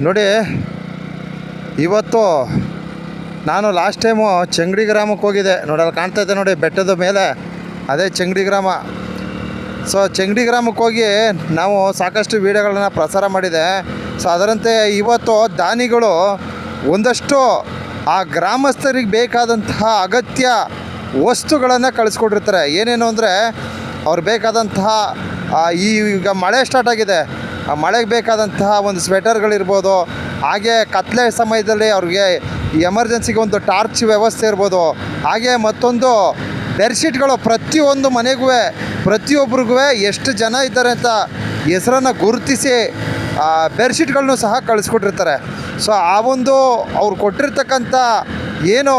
ನೋಡಿ, ಇವತ್ತು ನಾನು ಲಾಸ್ಟ್ ಟೈಮು ಚೆಂಗಡಿ ಗ್ರಾಮಕ್ಕೆ ಹೋಗಿದ್ದೆ. ನೋಡಿ ಅಲ್ಲಿ ಕಾಣ್ತಾಯಿದ್ದೆ ನೋಡಿ ಬೆಟ್ಟದ ಮೇಲೆ, ಅದೇ ಚೆಂಗಡಿ ಗ್ರಾಮ. ಸೊ ಚೆಂಗಡಿ ಗ್ರಾಮಕ್ಕೆ ಹೋಗಿ ನಾವು ಸಾಕಷ್ಟು ವೀಡಿಯೋಗಳನ್ನ ಪ್ರಸಾರ ಮಾಡಿದೆ. ಸೊ ಅದರಂತೆ ಇವತ್ತು ದಾನಿಗಳು ಒಂದಷ್ಟು ಆ ಗ್ರಾಮಸ್ಥರಿಗೆ ಬೇಕಾದಂತಹ ಅಗತ್ಯ ವಸ್ತುಗಳನ್ನು ಕಳಿಸ್ಕೊಟ್ಟಿರ್ತಾರೆ. ಏನೇನು ಅಂದರೆ ಅವ್ರು ಬೇಕಾದಂತಹ ಈಗ ಮಳೆ ಸ್ಟಾರ್ಟ್ ಆಗಿದೆ, ಆ ಮಳೆಗೆ ಬೇಕಾದಂತಹ ಒಂದು ಸ್ವೆಟರ್ಗಳಿರ್ಬೋದು, ಹಾಗೆ ಕತ್ಲೆ ಸಮಯದಲ್ಲಿ ಅವ್ರಿಗೆ ಎಮರ್ಜೆನ್ಸಿಗೆ ಒಂದು ಟಾರ್ಚ್ ವ್ಯವಸ್ಥೆ ಇರ್ಬೋದು, ಹಾಗೆ ಮತ್ತೊಂದು ಬೆಡ್ಶೀಟ್ಗಳು ಪ್ರತಿಯೊಂದು ಮನೆಗೂ ಪ್ರತಿಯೊಬ್ಬರಿಗೂ ಎಷ್ಟು ಜನ ಇದ್ದಾರೆ ಅಂತ ಹೆಸರನ್ನು ಗುರುತಿಸಿ ಬೆಡ್ಶೀಟ್ಗಳನ್ನು ಸಹ ಕಳಿಸ್ಕೊಟ್ಟಿರ್ತಾರೆ. ಸೊ ಆ ಒಂದು ಅವ್ರು ಕೊಟ್ಟಿರ್ತಕ್ಕಂಥ ಏನು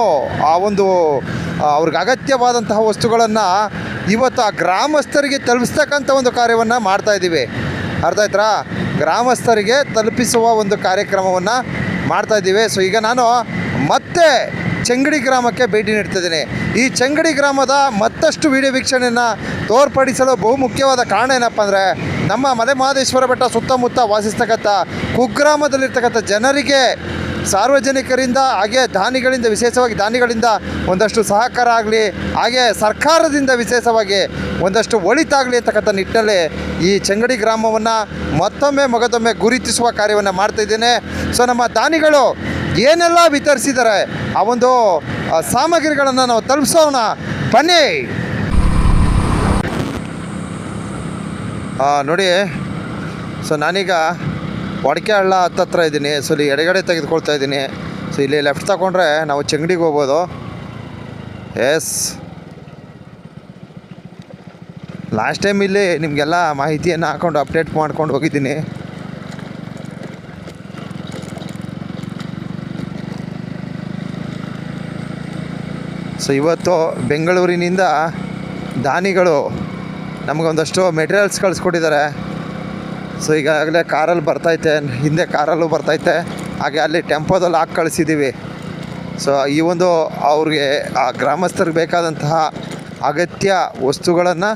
ಆ ಒಂದು ಅವ್ರಿಗೆ ಅಗತ್ಯವಾದಂತಹ ವಸ್ತುಗಳನ್ನು ಇವತ್ತು ಆ ಗ್ರಾಮಸ್ಥರಿಗೆ ತಲುಪಿಸ್ತಕ್ಕಂಥ ಒಂದು ಕಾರ್ಯವನ್ನು ಮಾಡ್ತಾಯಿದ್ದೀವಿ. ಅರ್ಥ ಆಯ್ತಾ? ಗ್ರಾಮಸ್ಥರಿಗೆ ತಲುಪಿಸುವ ಒಂದು ಕಾರ್ಯಕ್ರಮವನ್ನು ಮಾಡ್ತಾಯಿದ್ದೀವಿ. ಸೊ ಈಗ ನಾನು ಮತ್ತೆ ಚೆಂಗಡಿ ಗ್ರಾಮಕ್ಕೆ ಭೇಟಿ ನೀಡ್ತಿದ್ದೀನಿ. ಈ ಚೆಂಗಡಿ ಗ್ರಾಮದ ಮತ್ತಷ್ಟು ವಿಡಿಯೋ ವೀಕ್ಷಣೆಯನ್ನು ತೋರ್ಪಡಿಸಲು ಬಹುಮುಖ್ಯವಾದ ಕಾರಣ ಏನಪ್ಪ ಅಂದರೆ, ನಮ್ಮ ಮಲೆಮಹದೇಶ್ವರ ಬೆಟ್ಟ ಸುತ್ತಮುತ್ತ ವಾಸಿಸ್ತಕ್ಕಂಥ ಕುಗ್ರಾಮದಲ್ಲಿರ್ತಕ್ಕಂಥ ಜನರಿಗೆ ಸಾರ್ವಜನಿಕರಿಂದ ಹಾಗೆ ದಾನಿಗಳಿಂದ, ವಿಶೇಷವಾಗಿ ದಾನಿಗಳಿಂದ ಒಂದಷ್ಟು ಸಹಕಾರ ಆಗಲಿ, ಹಾಗೆ ಸರ್ಕಾರದಿಂದ ವಿಶೇಷವಾಗಿ ಒಂದಷ್ಟು ಒಳಿತಾಗಲಿ ಅಂತಕ್ಕಂಥ ನಿಟ್ಟಿನಲ್ಲಿ ಈ ಚೆಂಗಡಿ ಗ್ರಾಮವನ್ನು ಮಗದೊಮ್ಮೆ ಗುರುತಿಸುವ ಕಾರ್ಯವನ್ನು ಮಾಡ್ತಾಯಿದ್ದೇನೆ. ಸೊ ನಮ್ಮ ದಾನಿಗಳು ಏನೆಲ್ಲ ವಿತರಿಸಿದ್ದಾರೆ ಆ ಒಂದು ಸಾಮಗ್ರಿಗಳನ್ನು ನಾವು ತಲುಪಿಸೋಣ ಬನ್ನಿ. ನೋಡಿ, ಸೊ ನಾನೀಗ ಒಡಕೆ ಹಳ್ಳ ಹತ್ತತ್ರ ಇದ್ದೀನಿ. ಸೊ ಇಲ್ಲಿ ಎಡಗಡೆ ತೆಗೆದುಕೊಳ್ತಾ ಇದ್ದೀನಿ. ಸೊ ಇಲ್ಲಿ ಲೆಫ್ಟ್ ತಗೊಂಡ್ರೆ ನಾವು ಚೆಂಗಡಿಗೆ ಹೋಗ್ಬೋದು. ಎಸ್, ಲಾಸ್ಟ್ ಟೈಮ್ ಇಲ್ಲಿ ನಿಮಗೆಲ್ಲ ಮಾಹಿತಿಯನ್ನು ಹಾಕ್ಕೊಂಡು ಅಪ್ಡೇಟ್ ಮಾಡ್ಕೊಂಡು ಹೋಗಿದ್ದೀನಿ. ಸೊ ಇವತ್ತು ಬೆಂಗಳೂರಿನಿಂದ ದಾನಿಗಳು ನಮಗೊಂದಷ್ಟು ಮೆಟೀರಿಯಲ್ಸ್ ಕಳಿಸ್ಕೊಟ್ಟಿದ್ದಾರೆ. ಸೊ ಈಗಾಗಲೇ ಕಾರಲ್ಲಿ ಬರ್ತೈತೆ, ಹಿಂದೆ ಕಾರಲ್ಲೂ ಬರ್ತೈತೆ, ಹಾಗೆ ಅಲ್ಲಿ ಟೆಂಪೋದಲ್ಲಿ ಹಾಕಿ ಕಳಿಸಿದ್ದೀವಿ. ಸೊ ಈ ಒಂದು ಅವ್ರಿಗೆ ಆ ಗ್ರಾಮಸ್ಥರಿಗೆ ಬೇಕಾದಂತಹ ಅಗತ್ಯ ವಸ್ತುಗಳನ್ನು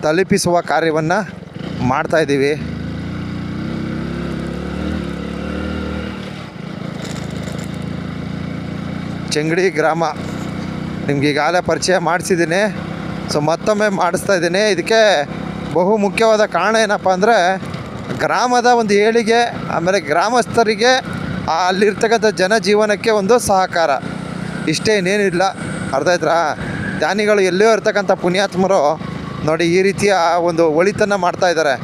ತಲುಪಿಸುವ ಕಾರ್ಯವನ್ನು ಮಾಡ್ತಾಯಿದ್ದೀವಿ. ಚೆಂಗಡಿ ಗ್ರಾಮ ನಿಮ್ಗೆ ಈಗಾಗಲೇ ಪರಿಚಯ ಮಾಡಿಸಿದ್ದೀನಿ. ಸೊ ಮತ್ತೊಮ್ಮೆ ಮಾಡಿಸ್ತಾ ಇದ್ದೀನಿ. ಇದಕ್ಕೆ ಬಹು ಮುಖ್ಯವಾದ ಕಾರಣ ಏನಪ್ಪ ಅಂದರೆ, ಗ್ರಾಮದ ಒಂದು ಏಳಿಗೆ, ಆಮೇಲೆ ಗ್ರಾಮಸ್ಥರಿಗೆ ಅಲ್ಲಿರ್ತಕ್ಕಂಥ ಜನಜೀವನಕ್ಕೆ ಒಂದು ಸಹಕಾರ, ಇಷ್ಟೇ, ಇನ್ನೇನಿಲ್ಲ. ಅರ್ಥ ಆಯ್ತಾ? ದಾನಿಗಳು ಎಲ್ಲೋ ಇರ್ತಕ್ಕಂಥ ಪುಣ್ಯಾತ್ಮರು ನೋಡಿ ಈ ರೀತಿಯ ಒಂದು ಒಳಿತನ್ನು ಮಾಡ್ತಾಯಿದ್ದಾರೆ.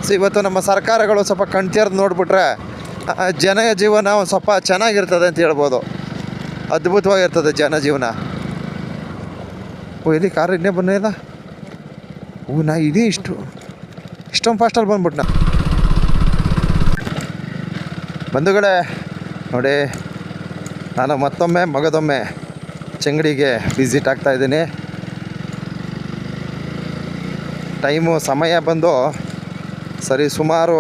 ಸೊ ಇವತ್ತು ನಮ್ಮ ಸರ್ಕಾರಗಳು ಸ್ವಲ್ಪ ಕಣ್ತೆರೆದು ನೋಡಿಬಿಟ್ರೆ ಜನ ಜೀವನ ಒಂದು ಸ್ವಲ್ಪ ಚೆನ್ನಾಗಿರ್ತದೆ ಅಂತ ಹೇಳ್ಬೋದು. ಅದ್ಭುತವಾಗಿರ್ತದೆ ಜನಜೀವನ. ಇಲ್ಲಿ ಕಾರ್ ಇನ್ನೇ ಬಂದಿಲ್ಲ. ನಾ ಇದೀ ಇಷ್ಟೊಂದು ಫಾಸ್ಟಲ್ಲಿ ಬಂದ್ಬಿಟ್ನ. ಬಂಧುಗಳೇ ನೋಡಿ, ನಾನು ಮಗದೊಮ್ಮೆ ಚೆಂಗಡಿಗೆ ವಿಸಿಟ್ ಆಗ್ತಾಯಿದ್ದೀನಿ. ಸಮಯ ಬಂದು ಸರಿ ಸುಮಾರು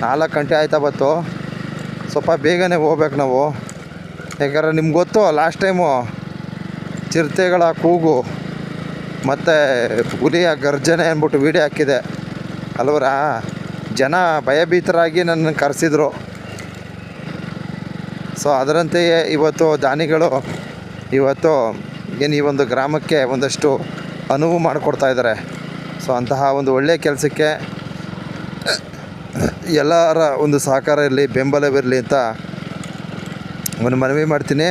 4 ಗಂಟೆ ಆಯ್ತಾ ಬತ್ತು. ಸ್ವಲ್ಪ ಬೇಗನೆ ಹೋಗ್ಬೇಕು ನಾವು. ಯಾಕಂದರೆ ನಿಮ್ಗೆ ಗೊತ್ತು, ಲಾಸ್ಟ್ ಟೈಮು ಚಿರತೆಗಳ ಕೂಗು ಮತ್ತು ಹುಲಿಯ ಗರ್ಜನೆ ಅಂದ್ಬಿಟ್ಟು ವೀಡಿಯೋ ಹಾಕಿದೆ ಅಲ್ವರ. ಜನ ಭಯಭೀತರಾಗಿ ನನ್ನ ಕರೆಸಿದ್ರು. ಸೊ ಅದರಂತೆಯೇ ಇವತ್ತು ದಾನಿಗಳು ಏನು ಈ ಒಂದು ಗ್ರಾಮಕ್ಕೆ ಒಂದಷ್ಟು ಅನುವು ಮಾಡಿಕೊಡ್ತಾಯಿದ್ದಾರೆ. ಸೊ ಅಂತಹ ಒಂದು ಒಳ್ಳೆಯ ಕೆಲಸಕ್ಕೆ ಎಲ್ಲರ ಒಂದು ಸಹಕಾರ ಇರಲಿ, ಬೆಂಬಲವಿರಲಿ ಅಂತ ಒಂದು ಮನವಿ ಮಾಡ್ತೀನಿ.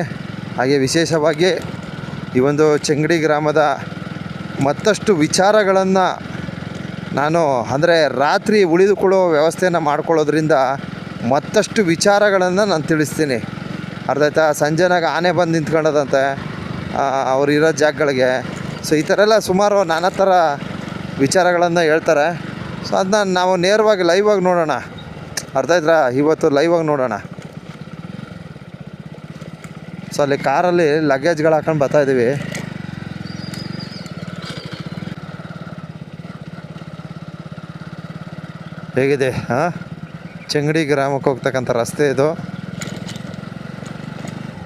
ಹಾಗೆ ವಿಶೇಷವಾಗಿ ಈ ಒಂದು ಚೆಂಗಡಿ ಗ್ರಾಮದ ಮತ್ತಷ್ಟು ವಿಚಾರಗಳನ್ನು ನಾನು ಅಂದರೆ ರಾತ್ರಿ ಉಳಿದುಕೊಳ್ಳೋ ವ್ಯವಸ್ಥೆಯನ್ನು ಮಾಡ್ಕೊಳ್ಳೋದ್ರಿಂದ ಮತ್ತಷ್ಟು ವಿಚಾರಗಳನ್ನು ನಾನು ತಿಳಿಸ್ತೀನಿ. ಅರ್ಥ ಆಯ್ತಾ? ಸಂಜೆನಾಗ ಆನೆ ಬಂದು ನಿಂತ್ಕೊಳ್ಳೋದಂತೆ ಅವ್ರು ಇರೋ ಜಾಗಗಳಿಗೆ. ಸೊ ಈ ಥರ ಎಲ್ಲ ಸುಮಾರು ನಾನಾ ಥರ ವಿಚಾರಗಳನ್ನು ಹೇಳ್ತಾರೆ. ಸೊ ಅದನ್ನ ನಾವು ನೇರವಾಗಿ ಲೈವಾಗಿ ನೋಡೋಣ. ಅರ್ಥ ಆಯ್ತಾ? ಇವತ್ತು ಲೈವಾಗಿ ನೋಡೋಣ. ಸೊ ಅಲ್ಲಿ ಕಾರಲ್ಲಿ ಲಗೇಜ್ಗಳು ಹಾಕೊಂಡು ಬರ್ತಾಯಿದ್ದೀವಿ. ಹೇಗಿದೆ ಚೆಂಗಡಿ ಗ್ರಾಮಕ್ಕೆ ಹೋಗ್ತಕ್ಕಂಥ ರಸ್ತೆ ಇದು.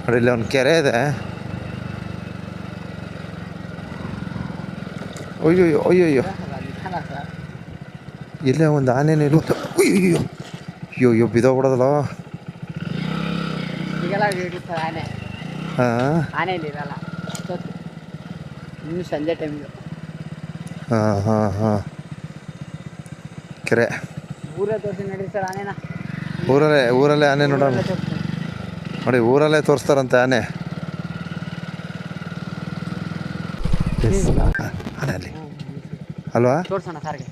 ನೋಡಿ, ಇಲ್ಲಿ ಒಂದು ಕೆರೆ ಇದೆ. ಅಯ್ಯೋ ಇಲ್ಲೇ ಒಂದು ಆನೆ ನಿಲ್ಲು. ಅಯ್ಯೋ ಅಯ್ಯೋ ಬಿದ್ದೋಗ್ಬಿಡೋದಲ್ಲ. ಈಗೆಲ್ಲ ಇರುತ್ತಾರೆ ಆನೆ. ಹಾಂ ಆನೆ ಇಲ್ಲಿ ಇರಲ್ಲ ಅಷ್ಟೊತ್ತು, ಇನ್ನು ಸಂಜೆ ಟೈಮಿಗೆ. ಹಾಂ ಹಾಂ ಹಾಂ ಕೆರೆ ಊರೇ ತೋರಿಸಿ ನಡೀರಿ ಸರ್ ಆನೆನ. ಊರಲ್ಲೇ ಆನೆ ನೋಡೋಣ ಊರಲ್ಲೇ ತೋರಿಸ್ತೀನಿ. ನೋಡಿ, ಊರಲ್ಲೇ ತೋರಿಸ್ತಾರಂತೆ ಆನೆ. ಆನೆ ಅಲ್ಲಿ ಅಲ್ವಾ? ತೋರ್ಸೋಣ ಸಾರಿಗೆ.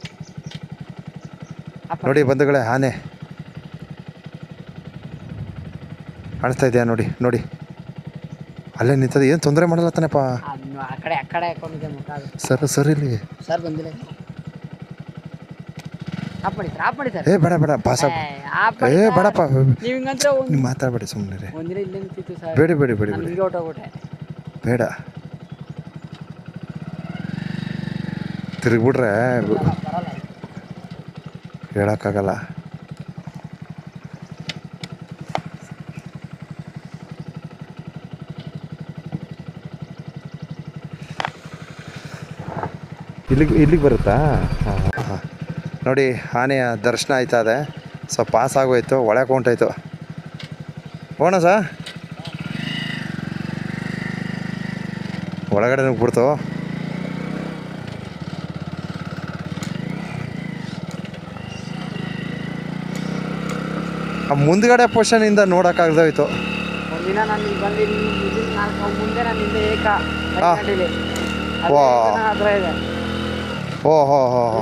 ನೋಡಿ ಬಂಧುಗಳೇ, ಆನೆ ಕಾಣಿಸ್ತಾ ಇದೆಯಾ? ನೋಡಿ ನೋಡಿ, ಅಲ್ಲೇ ನಿಂತದ. ಏನು ತೊಂದರೆ ಮಾಡಲ್ಲ ತಾನಪ್ಪ. ಆ ಕಡೆ ಹಾಕೊಂಡಿದ್ದೆ ಮುಖ. ಸರ್ ಇಲ್ಲಿ ಸರ್ ಬಂದಿಲ್ಲ. ಆಫ್ ಮಾಡಿ ಸರ್. ಬೇಡ ಪಾಸ. ಬೇಡಪ್ಪ, ನೀವು ಹಿಂಗಂದ್ರೆ ನೀವು ಮಾತಾಡಬೇಡಿ ಸುಮ್ಮನೆ. ಒಂದಿನ ಇಲ್ಲೇ ನಿಂತಿತ್ತು ಸರ್. ಬೇಡಿ ಹಿಂಗೆ ಹೊಟ್ಟೋಗ್ಬಿಟ್ಟೆ. ಬೇಡ, ತಿರುಗ್ಬಿಟ್ರೆ ಬರಲ್ಲ. ಹೇಳೋಕ್ಕಾಗಲ್ಲ. ಇಲ್ಲಿಗೆ ಬರುತ್ತಾ? ಹಾಂ ಹಾಂ. ನೋಡಿ, ಆನೆಯ ದರ್ಶನ ಆಯ್ತಾ ಇದೆ. ಸೊ ಪಾಸ್ ಆಗೋಯ್ತು, ಒಳಗೆ ಹೊಂಟಾಯ್ತು. ಹೋಗೋಣ ಸರ್, ಒಳಗಡೆ ನುಗ್ಬಿಡ್ತು. ಆ ಮುಂದ್ಗಡೆ ಪೋರ್ಷನಿಂದ ನೋಡೋಕ್ಕಾಗ್ದೋಯ್ತು. ಒಂದಿನ ನಾನು ಇಲ್ಲಿ ಬಂದು ಮುಂದೆ ನಾನು ಹಿಂದೆ ವಾ. ಹತ್ರ ಇದೆ. ಓ ಹೋ ಹೋ ಹೋ.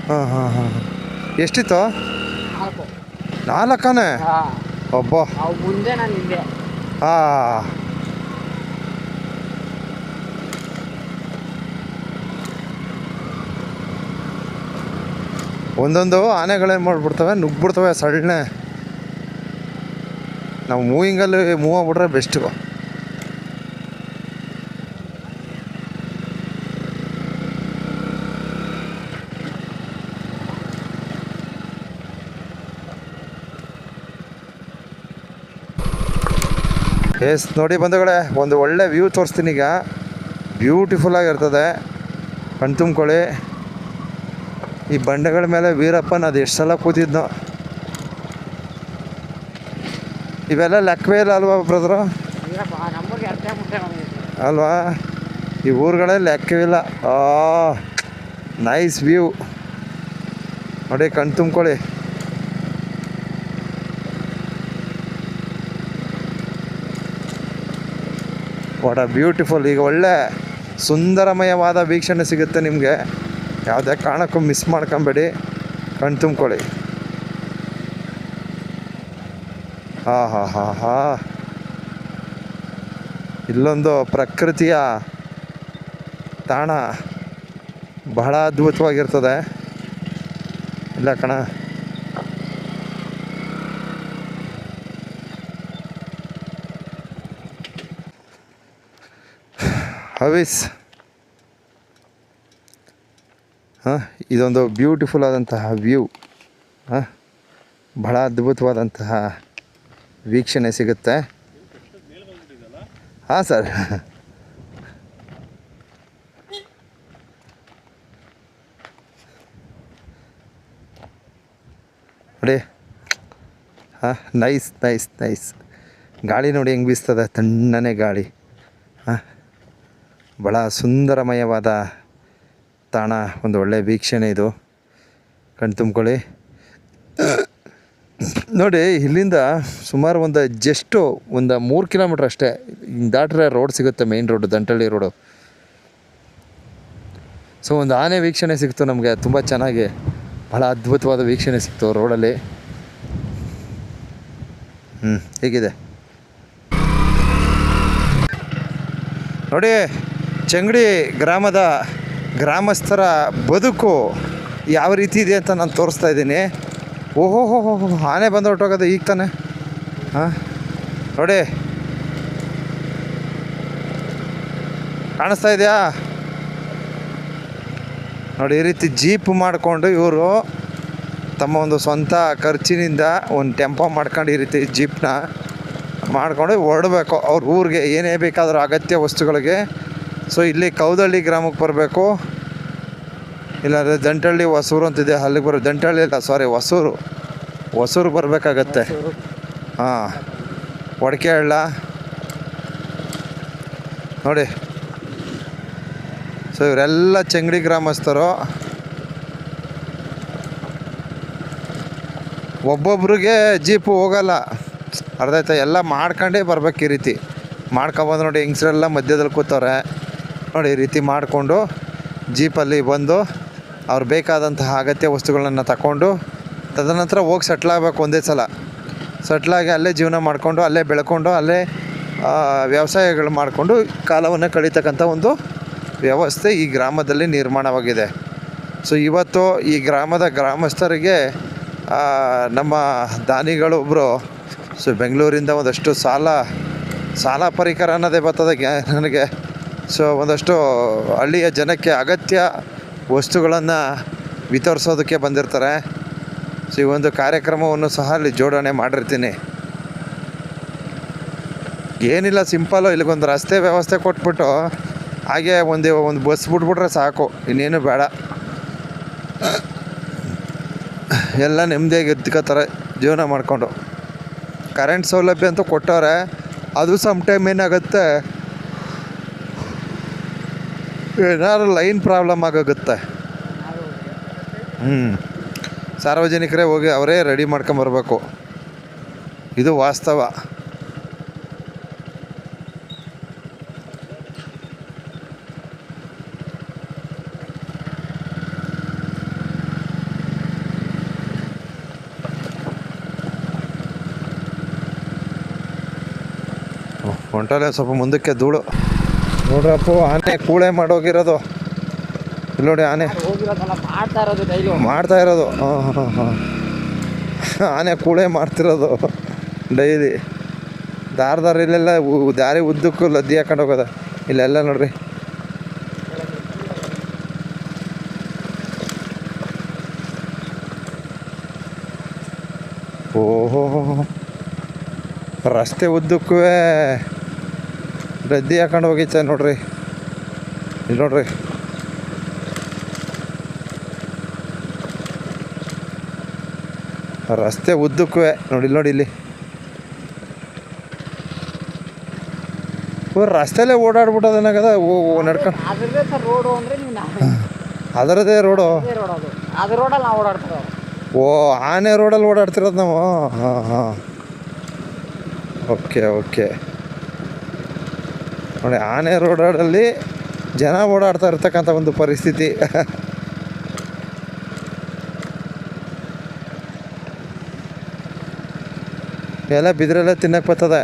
ಹಾಂ ಎಷ್ಟಿತ್ತು? 4 ಒಬ್ಬ. ಮುಂದೆ ನಾನು ಹಿಂದೆ. ಹಾಂ, ಒಂದೊಂದು ಆನೆಗಳೇನು ಮಾಡಿಬಿಡ್ತವೆ, ನುಗ್ಬಿಡ್ತವೆ ಸಡನ್ನೇ. ನಾವು ಮೂವಿಂಗಲ್ಲಿ ಮೂವ್ ಆಗ್ಬಿಟ್ರೆ ಬೆಸ್ಟು. ಎಸ್, ನೋಡಿ ಬಂಧುಗಳೇ, ಒಂದು ಒಳ್ಳೆ ವ್ಯೂ ತೋರಿಸ್ತೀನಿ ಈಗ. ಬ್ಯೂಟಿಫುಲ್ಲಾಗಿರ್ತದೆ, ಕಣ್ತುಂಬ್ಕೊಳ್ಳಿ. ಈ ಬಂಡೆಗಳ ಮೇಲೆ ವೀರಪ್ಪನ ಅದು ಎಷ್ಟು ಸಲ ಕೂತಿದ್ನೋ. ಇವೆಲ್ಲ ಲೆಕ್ಕವೇ ಇಲ್ಲ ಅಲ್ವಾ ಬ್ರದರು? ಅಲ್ವಾ? ಈ ಊರುಗಳೇ ಲೆಕ್ಕವಿಲ್ಲ. ನೈಸ್ ವ್ಯೂ ನೋಡಿ, ಕಣ್ತುಂಬ್ಕೊಳ್ಳಿ. What a beautiful. ಈಗ ಒಳ್ಳೆ ಸುಂದರಮಯವಾದ ವೀಕ್ಷಣೆ ಸಿಗುತ್ತೆ ನಿಮಗೆ. ಯಾವುದೇ ಕಾರಣಕ್ಕೂ ಮಿಸ್ ಮಾಡ್ಕೊಂಬೇಡಿ, ಕಣ್ತುಂಬ್ಕೊಳ್ಳಿ. ಹಾಂ. ಇಲ್ಲೊಂದು ಪ್ರಕೃತಿಯ ತಾಣ ಬಹಳ ಅದ್ಭುತವಾಗಿರ್ತದೆ. ಇಲ್ಲ ಕಣ, ಹವಿಸ್. ಇದೊಂದು ಬ್ಯೂಟಿಫುಲ್ ಆದಂತಹ ವ್ಯೂ. ಬಹಳ ಅದ್ಭುತವಾದಂತಹ ವೀಕ್ಷಣೆ ಸಿಗುತ್ತೆ. ಹಾಂ ಸರ್. ನೋಡಿ, ನೈಸ್. ಗಾಳಿ ನೋಡಿ ಹೆಂಗೆ ಬೀಸ್ತದೆ, ತಣ್ಣನೆ ಗಾಳಿ. ಭಾಳ ಸುಂದರಮಯವಾದ ತಾಣ, ಒಂದು ಒಳ್ಳೆಯ ವೀಕ್ಷಣೆ ಇದು. ಕಣ್ತುಂಬ್ಕೊಳ್ಳಿ. ನೋಡಿ, ಇಲ್ಲಿಂದ ಸುಮಾರು ಜಸ್ಟು 3 ಕಿಲೋಮೀಟ್ರ್ ಅಷ್ಟೇ ದಾಟ್ರೆ ರೋಡ್ ಸಿಗುತ್ತೆ, ಮೇಯ್ನ್ ರೋಡು, ದಂಟಳ್ಳಿ ರೋಡು. ಸೊ ಒಂದು ಆನೆ ವೀಕ್ಷಣೆ ಸಿಕ್ತು ನಮಗೆ, ತುಂಬ ಚೆನ್ನಾಗಿ, ಭಾಳ ಅದ್ಭುತವಾದ ವೀಕ್ಷಣೆ ಸಿಕ್ತು ರೋಡಲ್ಲಿ. ಹೇಗಿದೆ ನೋಡಿ, ಚೆಂಗಡಿ ಗ್ರಾಮದ ಗ್ರಾಮಸ್ಥರ ಬದುಕು ಯಾವ ರೀತಿ ಇದೆ ಅಂತ ನಾನು ತೋರಿಸ್ತಾ ಇದ್ದೀನಿ. ಓಹೋ, ಆನೆ ಬಂದು ಹೊರಟೋಗೋದು ಈಗ ತಾನೆ. ನೋಡಿ, ಕಾಣಿಸ್ತಾ ಇದೆಯಾ? ನೋಡಿ, ಈ ರೀತಿ ಜೀಪ್ ಮಾಡಿಕೊಂಡು ಇವರು ತಮ್ಮ ಒಂದು ಸ್ವಂತ ಖರ್ಚಿನಿಂದ ಒಂದು ಟೆಂಪೋ ಮಾಡ್ಕೊಂಡು ಈ ರೀತಿ ಜೀಪ್ನ ಮಾಡ್ಕೊಂಡು ಹೊರಡಬೇಕು ಅವ್ರ ಊರಿಗೆ, ಏನೇ ಬೇಕಾದರೂ ಅಗತ್ಯ ವಸ್ತುಗಳಿಗೆ. ಸೊ ಇಲ್ಲಿ ಕೌದಳ್ಳಿ ಗ್ರಾಮಕ್ಕೆ ಬರಬೇಕು. ಇಲ್ಲಾಂದರೆ ದಂಟಳ್ಳಿ ಹೊಸೂರು ಅಂತಿದೆ, ಅಲ್ಲಿಗೆ ಬರೋ ದಂಟಳ್ಳಿ ಇಲ್ಲ ಸಾರಿ ಹೊಸೂರು ಬರಬೇಕಾಗತ್ತೆ. ಹಾಂ, ಒಡಕೆ ಹಳ್ಳ ನೋಡಿ. ಸೊ ಇವರೆಲ್ಲ ಚೆಂಗಡಿ ಗ್ರಾಮಸ್ಥರು. ಒಬ್ಬೊಬ್ರಿಗೆ ಜೀಪು ಹೋಗಲ್ಲ, ಅರ್ಥ ಆಯ್ತಾ? ಎಲ್ಲ ಮಾಡ್ಕೊಂಡೇ ಬರ್ಬೇಕು. ಈ ರೀತಿ ಮಾಡ್ಕೊಬಂದು ನೋಡಿ, ಹೆಂಗಸ್ರೆಲ್ಲ ಮಧ್ಯದಲ್ಲಿ ಕೂತವ್ರೆ ನೋಡಿ. ಈ ರೀತಿ ಮಾಡಿಕೊಂಡು ಜೀಪಲ್ಲಿ ಬಂದು ಅವ್ರು ಬೇಕಾದಂತಹ ಅಗತ್ಯ ವಸ್ತುಗಳನ್ನ ತಗೊಂಡು ತದನಂತರ ಹೋಗಿ ಸೆಟ್ಲಾಗಬೇಕು ಒಂದೇ ಸಲ. ಸೆಟ್ಲಾಗಿ ಅಲ್ಲೇ ಜೀವನ ಮಾಡಿಕೊಂಡು ಅಲ್ಲೇ ಬೆಳ್ಕೊಂಡು ಅಲ್ಲೇ ವ್ಯವಸಾಯಗಳು ಮಾಡಿಕೊಂಡು ಕಾಲವನ್ನು ಕಳೀತಕ್ಕಂಥ ಒಂದು ವ್ಯವಸ್ಥೆ ಈ ಗ್ರಾಮದಲ್ಲಿ ನಿರ್ಮಾಣವಾಗಿದೆ. ಸೊ ಇವತ್ತು ಈ ಗ್ರಾಮದ ಗ್ರಾಮಸ್ಥರಿಗೆ ನಮ್ಮ ದಾನಿಗಳು ಒಬ್ಬರು ಸೊ ಬೆಂಗಳೂರಿಂದ ಒಂದಷ್ಟು ಸಾಲ ಪರಿಕರ ಅನ್ನೋದೇ ಬರ್ತದೆ ನನಗೆ. ಸೊ ಒಂದಷ್ಟು ಹಳ್ಳಿಯ ಜನಕ್ಕೆ ಅಗತ್ಯ ವಸ್ತುಗಳನ್ನು ವಿತರಿಸೋದಕ್ಕೆ ಬಂದಿರ್ತಾರೆ. ಸೊ ಈ ಒಂದು ಕಾರ್ಯಕ್ರಮವನ್ನು ಸಹ ಅಲ್ಲಿ ಜೋಡಣೆ ಮಾಡಿರ್ತೀನಿ. ಏನಿಲ್ಲ, ಸಿಂಪಲ್ಲು ಇಲ್ಲಿಗೊಂದು ರಸ್ತೆ ವ್ಯವಸ್ಥೆ ಕೊಟ್ಬಿಟ್ಟು ಹಾಗೆ ಒಂದು ಬಸ್ ಬಿಟ್ಬಿಟ್ರೆ ಸಾಕು, ಇನ್ನೇನು ಬೇಡ. ಎಲ್ಲ ನೆಮ್ಮದಿಯಾಗಿ ಇರ್ತಿಕೋತಾರೆ ಜೀವನ ಮಾಡಿಕೊಂಡು. ಕರೆಂಟ್ ಸೌಲಭ್ಯ ಅಂತೂ ಕೊಟ್ಟವ್ರೆ, ಅದು ಸಮ್ ಟೈಮ್ ಏನಾಗುತ್ತೆ, ಏನಾದ್ರು ಲೈನ್ ಪ್ರಾಬ್ಲಮ್ ಆಗೋಗುತ್ತೆ. ಸಾರ್ವಜನಿಕರೇ ಹೋಗಿ ಅವರೇ ರೆಡಿ ಮಾಡ್ಕೊಂಬರ್ಬೇಕು, ಇದು ವಾಸ್ತವ. ಹೊಂಟಲ್ಲೇ ಸ್ವಲ್ಪ ಮುಂದಕ್ಕೆ ಧೂಳು ನೋಡ್ರಪ್ಪ. ಆನೆ ಕೂಳೆ ಮಾಡೋಗಿರೋದು ಇಲ್ಲಿ ನೋಡಿ. ಆನೆ ಮಾಡ್ತಾ ಇರೋದು ಆನೆ ಕೂಳೆ ಮಾಡ್ತಿರೋದು ಡೈಲಿ. ಇಲ್ಲೆಲ್ಲ ದಾರಿ ಉದ್ದಕ್ಕೂ ಲದ್ದಿ ಹಾಕೊಂಡು ಹೋಗೋದ ಇಲ್ಲೆಲ್ಲ ನೋಡ್ರಿ. ಓಹೋ, ರಸ್ತೆ ಉದ್ದಕ್ಕೂ ರದ್ದಿ ಹಾಕೊಂಡು ಹೋಗಿತ್ತ ನೋಡ್ರಿ. ಇಲ್ಲಿ ನೋಡ್ರಿ, ರಸ್ತೆ ಉದ್ದಕ್ಕೂ ನೋಡಿ. ನೋಡಿ ಇಲ್ಲಿ ರಸ್ತೆಯಲ್ಲೇ ಓಡಾಡ್ಬಿಟ್ಟೋದೇನಾಗದ ನಡ್ಕೊಂಡು. ಅದರದೇ ರೋಡು. ಓ, ಆನೆ ರೋಡಲ್ಲಿ ಓಡಾಡ್ತಿರೋದು ನಾವು. ಹಾಂ, ಓಕೆ ನೋಡಿ. ಆನೆ ರೋಡಲ್ಲಿ ಜನ ಓಡಾಡ್ತಾ ಇರ್ತಕ್ಕಂಥ ಒಂದು ಪರಿಸ್ಥಿತಿ. ಎಲ್ಲ ಬಿದ್ರೆಲ್ಲ ತಿನ್ನಕ್ಕೆ ಬರ್ತದೆ.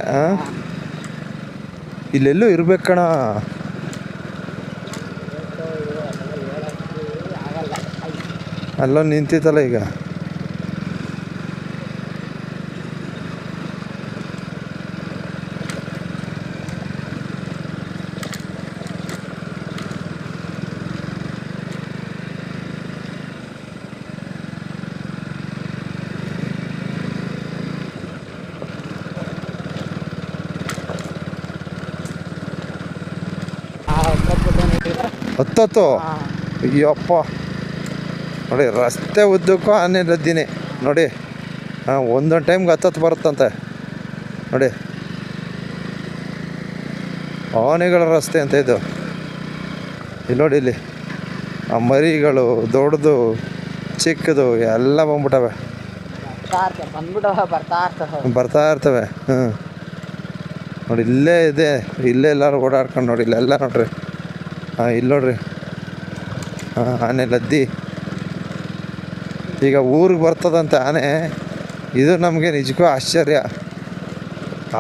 ಇಲ್ಲೆಲ್ಲೂ ಇರ್ಬೇಕು ಕಣ. ಅಲ್ಲೊಂದು ನಿಂತಿತ್ತಲ್ಲ ಈಗ. ಹತ್ತತ್ತು ಅಯ್ಯಪ್ಪ ನೋಡಿ, ರಸ್ತೆ ಉದ್ದಕ್ಕೂ ಆನೆ ರದ್ದಿನಿ ನೋಡಿ. ಒಂದೊಂದು ಟೈಮ್ಗೆ ಹತ್ತತ್ತು ಬರುತ್ತಂತೆ ನೋಡಿ. ಆನೆಗಳ ರಸ್ತೆ ಅಂತ ಇದು. ಇಲ್ಲಿ ನೋಡಿ, ಇಲ್ಲಿ ಆ ಮರಿಗಳು ದೊಡ್ಡದು ಚಿಕ್ಕದು ಎಲ್ಲ ಬಂದ್ಬಿಟ್ಟವೆ, ಬರ್ತಾ ಇರ್ತವೆ. ನೋಡಿ ಇಲ್ಲೇ ಇದೆ, ಇಲ್ಲೇ ಎಲ್ಲರೂ ಓಡಾಡ್ಕೊಂಡು ನೋಡಿ. ಇಲ್ಲೆಲ್ಲ ನೋಡ್ರಿ. ಇಲ್ಲಿ ನೋಡ್ರಿ, ಆನೆ ಲದ್ದಿ. ಈಗ ಊರಿಗೆ ಬರ್ತದಂತೆ ಆನೆ. ಇದು ನಮಗೆ ನಿಜಕ್ಕೂ ಆಶ್ಚರ್ಯ.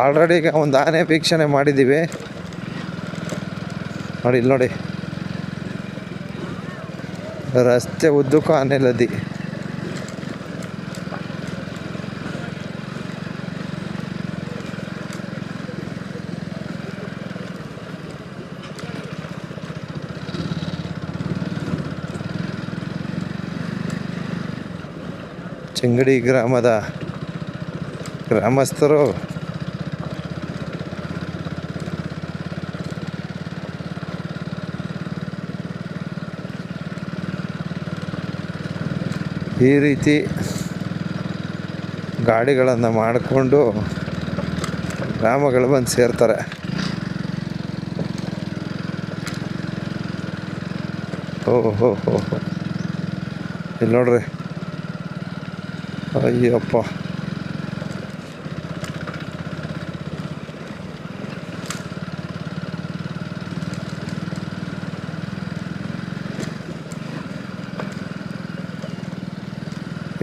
ಆಲ್ರೆಡಿ ಈಗ ಒಂದು ಆನೆ ವೀಕ್ಷಣೆ ಮಾಡಿದ್ದೀವಿ ನೋಡಿ. ಇಲ್ಲಿ ನೋಡಿ, ರಸ್ತೆ ಉದ್ದಕ್ಕೂ ಆನೆ ಲದ್ದಿ. ಚೆಂಗಡಿ ಗ್ರಾಮದ ಗ್ರಾಮಸ್ಥರು ಈ ರೀತಿ ಗಾಡಿಗಳನ್ನು ಮಾಡಿಕೊಂಡು ಗ್ರಾಮಗಳು ಬಂದು ಸೇರ್ತಾರೆ. ಓಹೋ ಹೋ ಹೋ, ಇಲ್ಲಿ ನೋಡ್ರಿ, ಅಯ್ಯಪ್ಪ,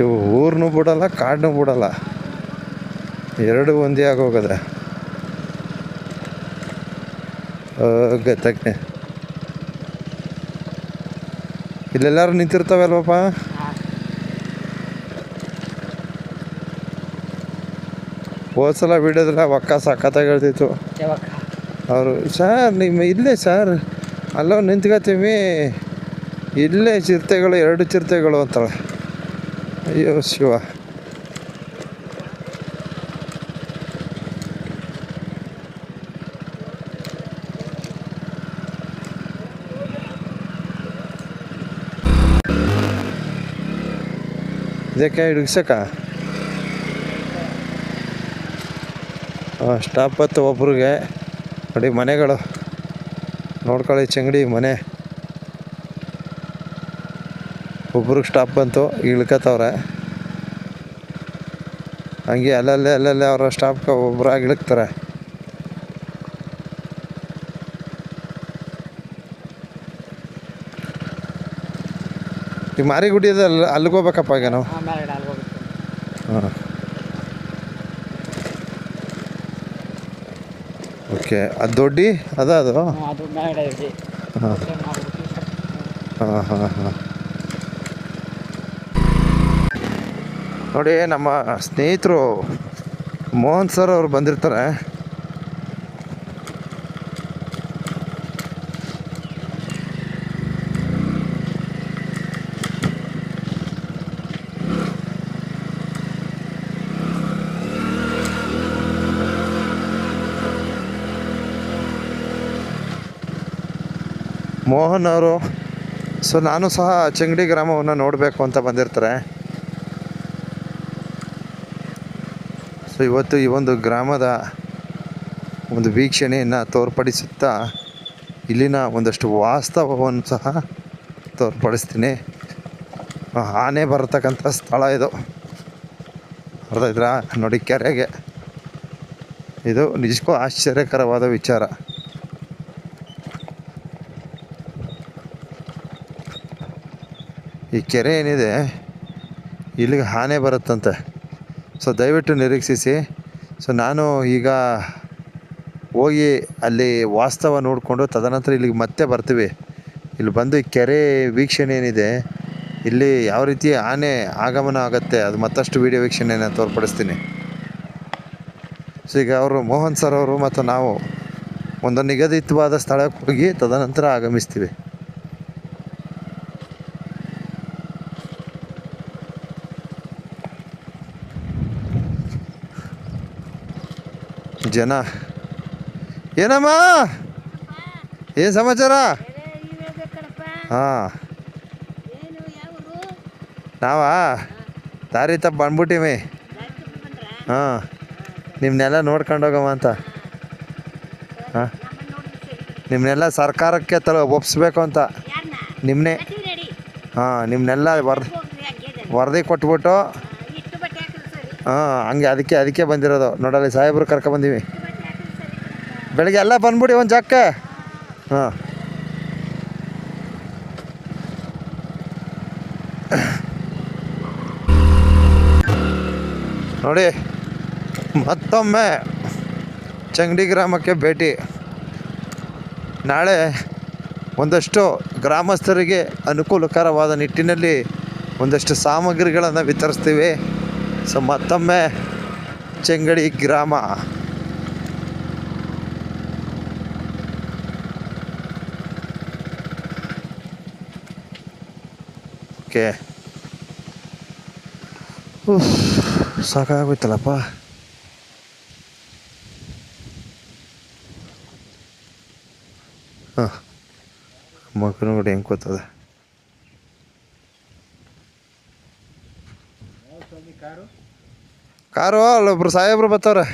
ಇವು ಊರನ್ನೂ ಬಿಡಲ್ಲ, ಕಾಡನ್ನೂ ಬಿಡಲ್ಲ, ಎರಡು ಒಂದೇ ಆಗೋಗದೆ. ಗತ್ತಕ್ಕೆ ಇಲ್ಲೆಲ್ಲರೂ ನಿಂತಿರ್ತಾವಲ್ವಪ್ಪ. ಹೋದ್ಸಲ ಬಿಡೋದಿಲ್ಲ, ಒಕ್ಕ ಸಖತ್ತಾಗಿ ಹೇಳ್ತಿತ್ತು ಅವರು. ಸರ್ ನಿಮ್ಮ ಇಲ್ಲೇ ಸರ್, ಅಲ್ಲೋ ನಿಂತ್ಕೋತೀವಿ, ಇಲ್ಲೇ ಚಿರತೆಗಳು, 2 ಚಿರತೆಗಳು ಅಂತಾಳೆ. ಅಯ್ಯೋ ಶಿವ. ಇದಕ್ಕೆ ಹಿಡಿಸಕ್ಕ ಸ್ಟಾಪ್ ಬತ್ತು ಒಬ್ರಿಗೆ. ನೋಡಿ ಮನೆಗಳು ನೋಡ್ಕೊಳ್ಳಿ, ಚೆಂಗಡಿ ಮನೆ. ಒಬ್ರಿಗೆ ಸ್ಟಾಪ್ ಬಂತು, ಇಳ್ಕತ್ತವ್ರೆ. ಹಂಗೆ ಅಲ್ಲಲ್ಲೇ ಅವರ ಸ್ಟಾಪ್ಗೆ ಒಬ್ಬರಾಗಿ ಇಳಿಕ್ತಾರೆ. ಈ ಮಾರಿಗುಡಿಯದ ಅಲ್ಲಿಗೆ ಹೋಗ್ಬೇಕಪ್ಪ ಈಗ ನಾವು. ಹಾಂ, ಓಕೆ. ಅದು ದೊಡ್ಡಿ ಅದು ಹಾಂ ಹಾಂ ಹಾಂ ಹಾಂ. ನೋಡಿ, ನಮ್ಮ ಸ್ನೇಹಿತರು ಮೋಹನ್ ಸರ್ ಅವರು ಬಂದಿರ್ತಾರೆ. ಮೋಹನ್ ಅವರು. ಸೊ ನಾನು ಸಹ ಚೆಂಗಡಿ ಗ್ರಾಮವನ್ನು ನೋಡಬೇಕು ಅಂತ ಬಂದಿರ್ತಾರೆ. ಸೊ ಇವತ್ತು ಈ ಒಂದು ಗ್ರಾಮದ ಒಂದು ವೀಕ್ಷಣೆಯನ್ನು ತೋರ್ಪಡಿಸುತ್ತಾ ಇಲ್ಲಿನ ಒಂದಷ್ಟು ವಾಸ್ತವವನ್ನು ಸಹ ತೋರ್ಪಡಿಸ್ತೀನಿ. ಆನೆ ಬರತಕ್ಕಂಥ ಸ್ಥಳ ಇದು, ಅರ್ಥ ಇದ್ರಾ? ನೋಡಿ, ಕೆರೆಗೆ ಇದು ನಿಜಕ್ಕೂ ಆಶ್ಚರ್ಯಕರವಾದ ವಿಚಾರ. ಈ ಕೆರೆ ಏನಿದೆ, ಇಲ್ಲಿಗೆ ಆನೆ ಬರುತ್ತಂತೆ. ಸೊ ದಯವಿಟ್ಟು ನಿರೀಕ್ಷಿಸಿ. ಸೊ ನಾನು ಈಗ ಹೋಗಿ ಅಲ್ಲಿ ವಾಸ್ತವ ನೋಡಿಕೊಂಡು ತದನಂತರ ಇಲ್ಲಿಗೆ ಮತ್ತೆ ಬರ್ತೀವಿ. ಇಲ್ಲಿ ಬಂದು ಈ ಕೆರೆ ವೀಕ್ಷಣೆ ಏನಿದೆ, ಇಲ್ಲಿ ಯಾವ ರೀತಿ ಆನೆ ಆಗಮನ ಆಗುತ್ತೆ, ಅದು ಮತ್ತಷ್ಟು ವೀಡಿಯೋ ವೀಕ್ಷಣೆಯನ್ನು ತೋರ್ಪಡಿಸ್ತೀನಿ. ಸೊ ಈಗ ಅವರು ಮೋಹನ್ ಸರ್ ಅವರು ಮತ್ತು ನಾವು ಒಂದು ನಿಗದಿತವಾದ ಸ್ಥಳಕ್ಕೆ ಹೋಗಿ ತದನಂತರ ಆಗಮಿಸ್ತೀವಿ. ಜನ ಏನಮ್ಮ, ಏನು ಸಮಾಚಾರ? ಹಾಂ, ನಾವಾ ದಾರಿ ತಪ್ಪು ಬಂದ್ಬಿಟ್ಟಿವಿ. ಹಾಂ, ನಿಮ್ಮನ್ನೆಲ್ಲ ನೋಡ್ಕೊಂಡೋಗಮ್ಮ ಅಂತ. ಹಾಂ, ನಿಮ್ಮನ್ನೆಲ್ಲ ಸರ್ಕಾರಕ್ಕೆ ಒಪ್ಪಿಸ್ಬೇಕು ಅಂತ. ನಿಮ್ಮನ್ನೇ, ಹಾಂ, ನಿಮ್ಮನ್ನೆಲ್ಲ ವರದಿ ಕೊಟ್ಬಿಟ್ಟು, ಹಾಂ, ಹಂಗೆ ಅದಕ್ಕೆ ಬಂದಿರೋದು. ನೋಡಲ್ಲಿ ಸಾಹೇಬ್ರು ಕರ್ಕೊಬಂದೀವಿ. ಬೆಳಗ್ಗೆ ಎಲ್ಲ ಬಂದ್ಬಿಡಿ ಒಂದು ಜಾಗಕ್ಕೆ. ಹಾಂ, ನೋಡಿ, ಮತ್ತೊಮ್ಮೆ ಚೆಂಗಡಿ ಗ್ರಾಮಕ್ಕೆ ಭೇಟಿ. ನಾಳೆ ಒಂದಷ್ಟು ಗ್ರಾಮಸ್ಥರಿಗೆ ಅನುಕೂಲಕರವಾದ ನಿಟ್ಟಿನಲ್ಲಿ ಒಂದಷ್ಟು ಸಾಮಗ್ರಿಗಳನ್ನು ವಿತರಿಸ್ತೀವಿ. ಸೊ ಮತ್ತೊಮ್ಮೆ ಚೆಂಗಡಿ ಗ್ರಾಮ. ಓಕೆ, ಸಾಕಾಗೋಯ್ತಲ್ಲಪ್ಪ. ಹಾಂ, ಮಕ್ಕಳು ನೋಡಿ ಹೆಂಗೆ ಕೂತದೆ. ಕಾರು ಅಲ್ಲೊಬ್ರು ಸಾಹೇಬ್ರು ಬರ್ತಾವ್ರೆ